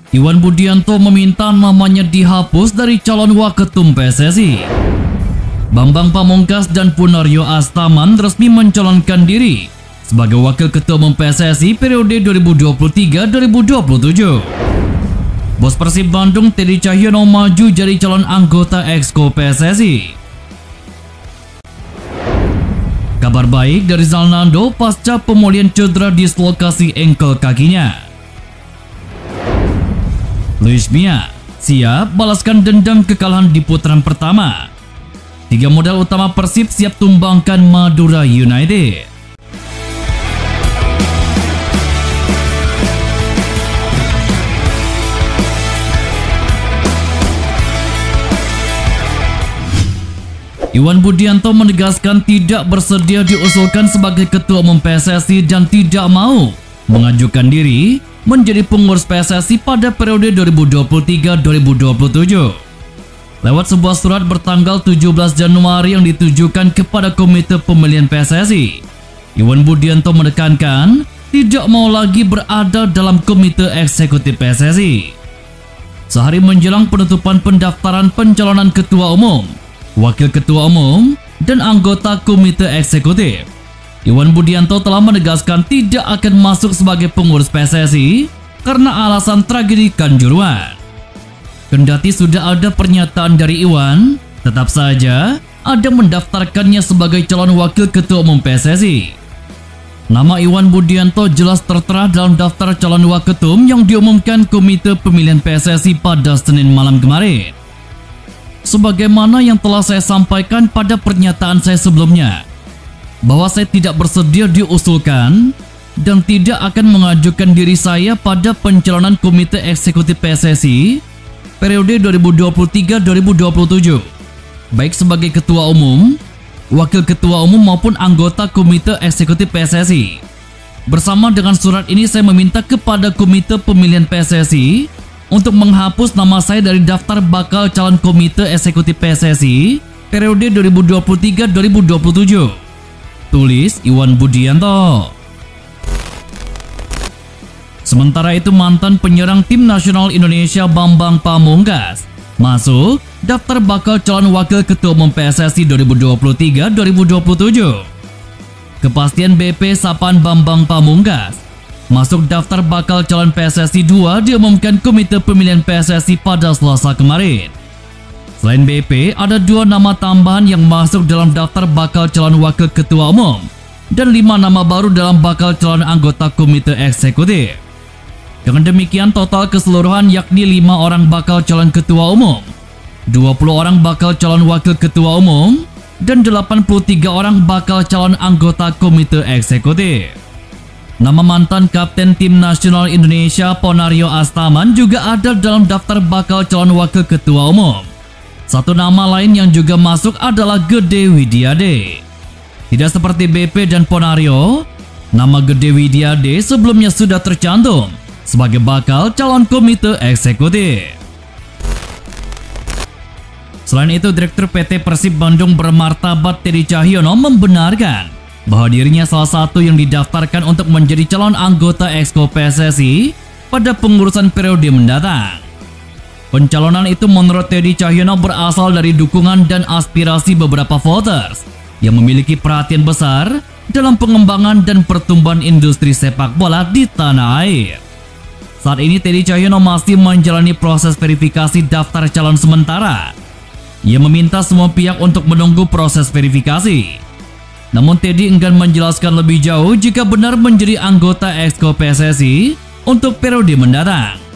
Iwan Budianto meminta namanya dihapus dari calon waketum PSSI. Bambang Pamungkas dan Ponario Astaman resmi mencalonkan diri sebagai Wakil Ketua Umum PSSI periode 2023-2027. Bos Persib Bandung Teddy Cahyono maju jadi calon anggota Exco PSSI. Kabar baik dari Zalnando pasca pemulihan cedera dislokasi engkel kakinya. Luis Mia siap balaskan dendam kekalahan di putaran pertama. 3 modal utama Persib siap tumbangkan Madura United. Iwan Budianto menegaskan tidak bersedia diusulkan sebagai Ketua Umum PSSI dan tidak mau mengajukan diri menjadi pengurus PSSI pada periode 2023-2027. Lewat sebuah surat bertanggal 17 Januari yang ditujukan kepada Komite Pemilihan PSSI, Iwan Budianto menekankan tidak mau lagi berada dalam Komite Eksekutif PSSI. Sehari menjelang penutupan pendaftaran pencalonan Ketua Umum, Wakil Ketua Umum, dan anggota Komite Eksekutif, Iwan Budianto telah menegaskan tidak akan masuk sebagai pengurus PSSI karena alasan tragedi Kanjuruhan. Kendati sudah ada pernyataan dari Iwan, tetap saja ada mendaftarkannya sebagai calon Wakil Ketua Umum PSSI. Nama Iwan Budianto jelas tertera dalam daftar calon waketum yang diumumkan Komite Pemilihan PSSI pada Senin malam kemarin. Sebagaimana yang telah saya sampaikan pada pernyataan saya sebelumnya, bahwa saya tidak bersedia diusulkan dan tidak akan mengajukan diri saya pada pencalonan Komite Eksekutif PSSI periode 2023-2027, baik sebagai Ketua Umum, Wakil Ketua Umum maupun anggota Komite Eksekutif PSSI. Bersama dengan surat ini saya meminta kepada Komite Pemilihan PSSI untuk menghapus nama saya dari daftar bakal calon Komite Eksekutif PSSI periode 2023-2027. Tulis Iwan Budianto. Sementara itu mantan penyerang tim nasional Indonesia Bambang Pamungkas masuk daftar bakal calon Wakil Ketua Umum PSSI 2023-2027. Kepastian BP Sapan Bambang Pamungkas masuk daftar bakal calon PSSI 2 diumumkan Komite Pemilihan PSSI pada Selasa kemarin. Selain BP, ada 2 nama tambahan yang masuk dalam daftar bakal calon Wakil Ketua Umum dan 5 nama baru dalam bakal calon anggota Komite Eksekutif. Dengan demikian total keseluruhan yakni 5 orang bakal calon Ketua Umum, 20 orang bakal calon Wakil Ketua Umum, dan 83 orang bakal calon anggota Komite Eksekutif. Nama mantan Kapten Tim Nasional Indonesia Ponario Astaman juga ada dalam daftar bakal calon Wakil Ketua Umum. Satu nama lain yang juga masuk adalah Gede Widiade. Tidak seperti BP dan Ponario, nama Gede Widiade sebelumnya sudah tercantum sebagai bakal calon Komite Eksekutif. Selain itu, Direktur PT Persib Bandung bermartabat Teddy Cahyono membenarkan bahwa dirinya salah satu yang didaftarkan untuk menjadi calon anggota Exco PSSI pada pengurusan periode mendatang. Pencalonan itu menurut Teddy Cahyono berasal dari dukungan dan aspirasi beberapa voters yang memiliki perhatian besar dalam pengembangan dan pertumbuhan industri sepak bola di tanah air. Saat ini Teddy Cahyono masih menjalani proses verifikasi daftar calon sementara. Ia meminta semua pihak untuk menunggu proses verifikasi. Namun Teddy enggan menjelaskan lebih jauh jika benar menjadi anggota Exco PSSI untuk periode mendatang.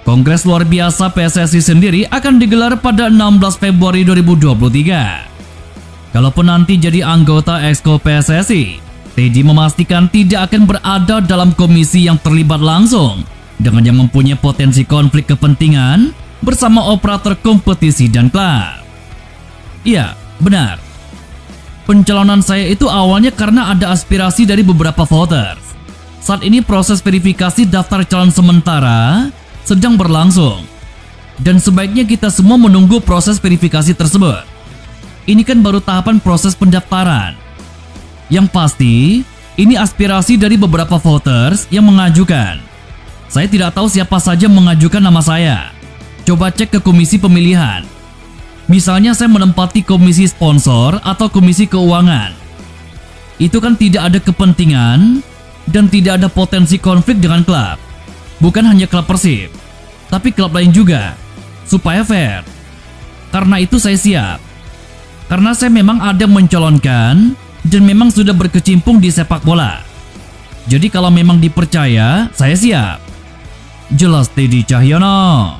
Kongres luar biasa PSSI sendiri akan digelar pada 16 Februari 2023. Kalaupun nanti jadi anggota Exco PSSI, Teddy memastikan tidak akan berada dalam komisi yang terlibat langsung dengan yang mempunyai potensi konflik kepentingan bersama operator kompetisi dan klub. Iya, benar. Pencalonan saya itu awalnya karena ada aspirasi dari beberapa voters. Saat ini proses verifikasi daftar calon sementara sedang berlangsung, dan sebaiknya kita semua menunggu proses verifikasi tersebut. Ini kan baru tahapan proses pendaftaran. Yang pasti, ini aspirasi dari beberapa voters yang mengajukan. Saya tidak tahu siapa saja mengajukan nama saya. Coba cek ke komisi pemilihan. Misalnya saya menempati komisi sponsor atau komisi keuangan. Itu kan tidak ada kepentingan dan tidak ada potensi konflik dengan klub. Bukan hanya klub Persib, tapi klub lain juga, supaya fair. Karena itu saya siap. Karena saya memang ada mencalonkan dan memang sudah berkecimpung di sepak bola. Jadi kalau memang dipercaya, saya siap. Jelas Teddy Cahyono.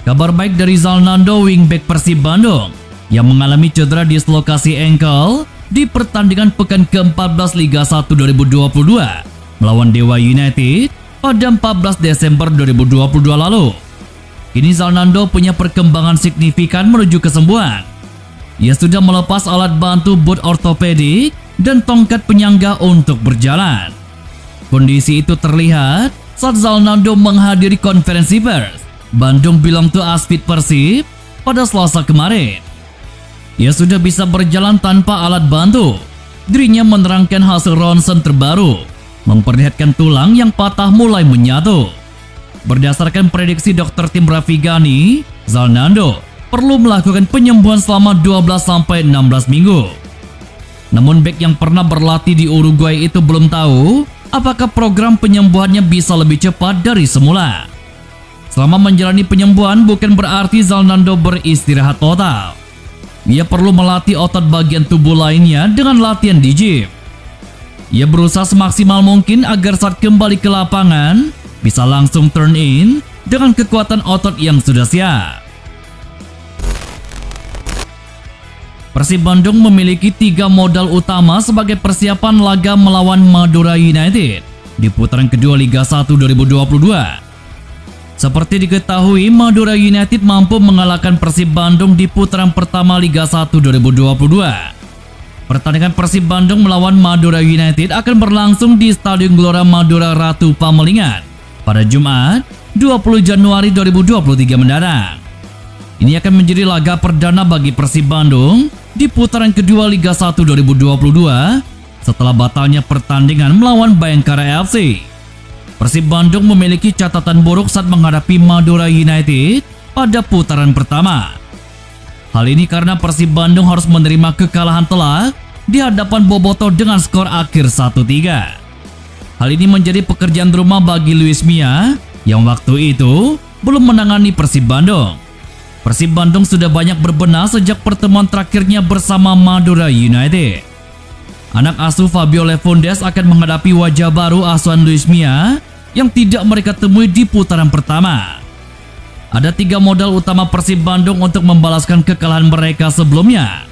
Kabar baik dari Zalnando, wingback Persib Bandung yang mengalami cedera dislokasi ankle di pertandingan pekan ke-14 Liga 1 2022 melawan Dewa United pada 14 Desember 2022 lalu. Kini Zalnando punya perkembangan signifikan menuju kesembuhan. Ia sudah melepas alat bantu boot ortopedik dan tongkat penyangga untuk berjalan. Kondisi itu terlihat saat Zalnando menghadiri konferensi pers Bandung Belong to Us Fit Persib pada Selasa kemarin. Ia sudah bisa berjalan tanpa alat bantu. Dirinya menerangkan hasil ronsen terbaru memperlihatkan tulang yang patah mulai menyatu. Berdasarkan prediksi dokter tim Rafigani, Zalnando perlu melakukan penyembuhan selama 12-16 minggu. Namun bek yang pernah berlatih di Uruguay itu belum tahu apakah program penyembuhannya bisa lebih cepat dari semula. Selama menjalani penyembuhan bukan berarti Zalnando beristirahat total. Ia perlu melatih otot bagian tubuh lainnya dengan latihan di gym. Ia berusaha semaksimal mungkin agar saat kembali ke lapangan bisa langsung turn in dengan kekuatan otot yang sudah siap. Persib Bandung memiliki 3 modal utama sebagai persiapan laga melawan Madura United di putaran kedua Liga 1 2022. Seperti diketahui, Madura United mampu mengalahkan Persib Bandung di putaran pertama Liga 1 2022. Pertandingan Persib Bandung melawan Madura United akan berlangsung di Stadion Gelora Madura Ratu Pamalingan pada Jumat 20 Januari 2023 mendatang. Ini akan menjadi laga perdana bagi Persib Bandung di putaran kedua Liga 1 2022 setelah batalnya pertandingan melawan Bayangkara FC. Persib Bandung memiliki catatan buruk saat menghadapi Madura United pada putaran pertama. Hal ini karena Persib Bandung harus menerima kekalahan telak di hadapan Boboto dengan skor akhir 1-3. Hal ini menjadi pekerjaan rumah bagi Luis Mia yang waktu itu belum menangani Persib Bandung. Persib Bandung sudah banyak berbenah sejak pertemuan terakhirnya bersama Madura United. Anak asuh Fabio Lefondes akan menghadapi wajah baru asuhan Luis Mia yang tidak mereka temui di putaran pertama. Ada 3 modal utama Persib Bandung untuk membalaskan kekalahan mereka sebelumnya.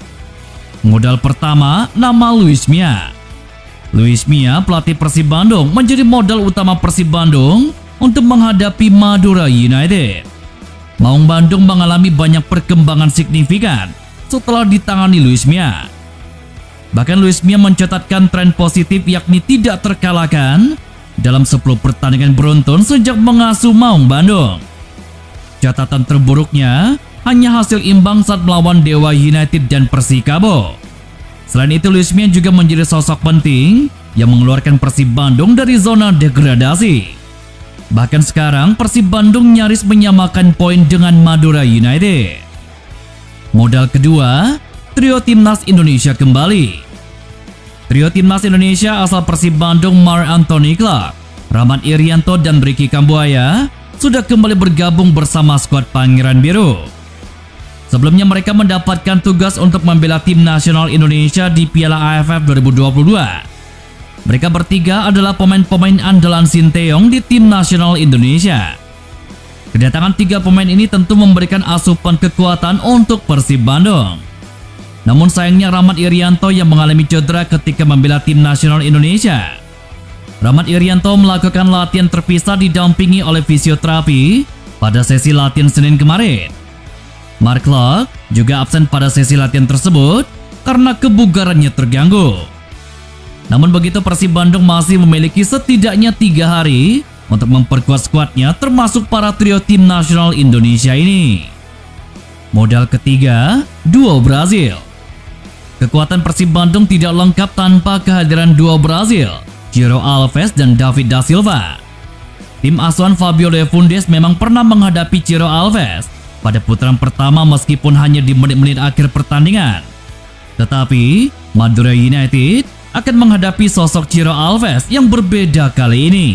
Modal pertama, nama Luis Mia. Luis Mia, pelatih Persib Bandung, menjadi modal utama Persib Bandung untuk menghadapi Madura United. Maung Bandung mengalami banyak perkembangan signifikan setelah ditangani Luis Mia. Bahkan Luis Mia mencatatkan tren positif yakni tidak terkalahkan dalam 10 pertandingan beruntun sejak mengasuh Maung Bandung. Catatan terburuknya hanya hasil imbang saat melawan Dewa United dan Persikabo. Selain itu, Luis Mia juga menjadi sosok penting yang mengeluarkan Persib Bandung dari zona degradasi. Bahkan sekarang Persib Bandung nyaris menyamakan poin dengan Madura United. Modal kedua, trio Timnas Indonesia kembali. Trio Timnas Indonesia asal Persib Bandung, Marc Anthony Clark, Rahmat Irianto dan Ricky Kambuaya sudah kembali bergabung bersama skuad Pangeran Biru. Sebelumnya mereka mendapatkan tugas untuk membela tim nasional Indonesia di Piala AFF 2022. Mereka bertiga adalah pemain-pemain andalan Sinteyong di tim nasional Indonesia. Kedatangan 3 pemain ini tentu memberikan asupan kekuatan untuk Persib Bandung. Namun sayangnya Rahmat Irianto yang mengalami cedera ketika membela tim nasional Indonesia. Rahmat Irianto melakukan latihan terpisah didampingi oleh fisioterapi pada sesi latihan Senin kemarin. Marc Clark juga absen pada sesi latihan tersebut karena kebugarannya terganggu. Namun begitu, Persib Bandung masih memiliki setidaknya 3 hari untuk memperkuat skuadnya termasuk para trio tim nasional Indonesia ini. Modal ketiga, duo Brazil. Kekuatan Persib Bandung tidak lengkap tanpa kehadiran duo Brazil, Ciro Alves dan David da Silva. Tim asuhan Fabio Lefundes memang pernah menghadapi Ciro Alves pada putaran pertama meskipun hanya di menit-menit akhir pertandingan. Tetapi Madura United akan menghadapi sosok Ciro Alves yang berbeda kali ini.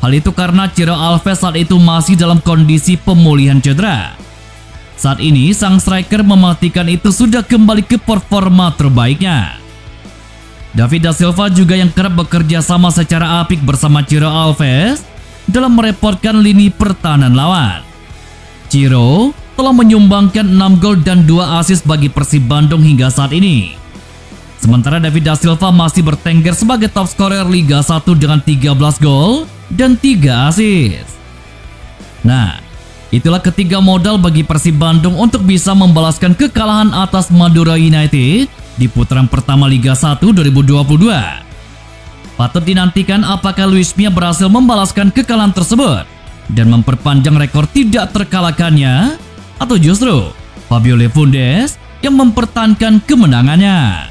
Hal itu karena Ciro Alves saat itu masih dalam kondisi pemulihan cedera. Saat ini sang striker memastikan itu sudah kembali ke performa terbaiknya. David da Silva juga yang kerap bekerja sama secara apik bersama Ciro Alves dalam merepotkan lini pertahanan lawan. Ciro telah menyumbangkan 6 gol dan 2 assist bagi Persib Bandung hingga saat ini. Sementara David da Silva masih bertengger sebagai top scorer Liga 1 dengan 13 gol dan 3 assist. Nah, itulah ketiga modal bagi Persib Bandung untuk bisa membalaskan kekalahan atas Madura United di putaran pertama Liga 1 2022. Patut dinantikan apakah Luis Mia berhasil membalaskan kekalahan tersebut dan memperpanjang rekor tidak terkalahkannya, atau justru Fabio Lefundes yang mempertahankan kemenangannya.